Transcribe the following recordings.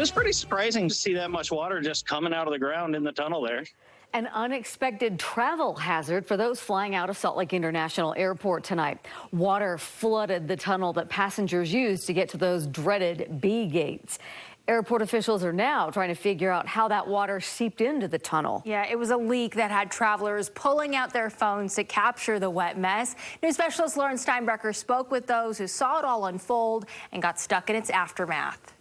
was pretty surprising to see that much water just coming out of the ground in the tunnel there. An unexpected travel hazard for those flying out of Salt Lake International Airport tonight. Water flooded the tunnel that passengers use to get to those dreaded B gates. Airport officials are now trying to figure out how that water seeped into the tunnel. Yeah, it was a leak that had travelers pulling out their phones to capture the wet mess. News specialist Lauren Steinbrecher spoke with those who saw it all unfold and got stuck in its aftermath.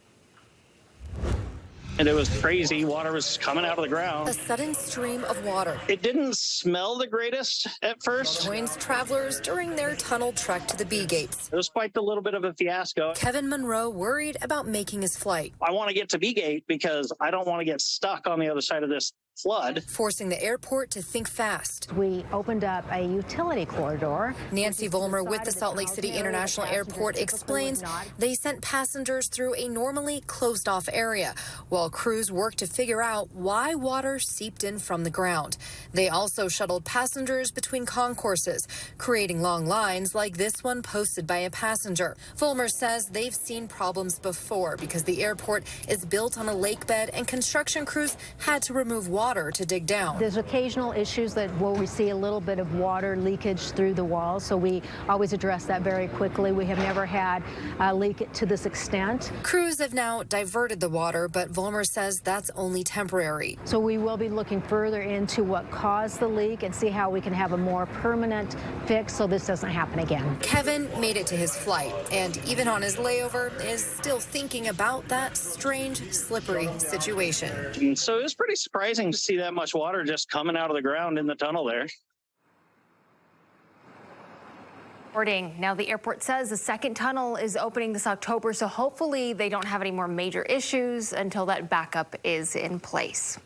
And it was crazy. Water was coming out of the ground. A sudden stream of water. It didn't smell the greatest at first. Joins travelers during their tunnel trek to the B gates. It was quite a little bit of a fiasco. Kevin Monroe worried about making his flight. I want to get to B gate because I don't want to get stuck on the other side of this flood. Forcing the airport to think fast. We opened up a utility corridor. Nancy Vollmer with the Salt Lake City International Airport explains they sent passengers through a normally closed off area while crews worked to figure out why water seeped in from the ground. They also shuttled passengers between concourses, creating long lines like this one posted by a passenger. Vollmer says they've seen problems before because the airport is built on a lake bed and construction crews had to remove water to dig down. There's occasional issues where we see a little bit of water leakage through the walls, so we always address that very quickly. We have never had a leak to this extent. Crews have now diverted the water, but Vollmer says that's only temporary. So we will be looking further into what caused the leak and see how we can have a more permanent fix so this doesn't happen again. Kevin made it to his flight and even on his layover is still thinking about that strange, slippery situation. And so it was pretty surprising to see that much water just coming out of the ground in the tunnel there. Now, the airport says the second tunnel is opening this October, so hopefully they don't have any more major issues until that backup is in place.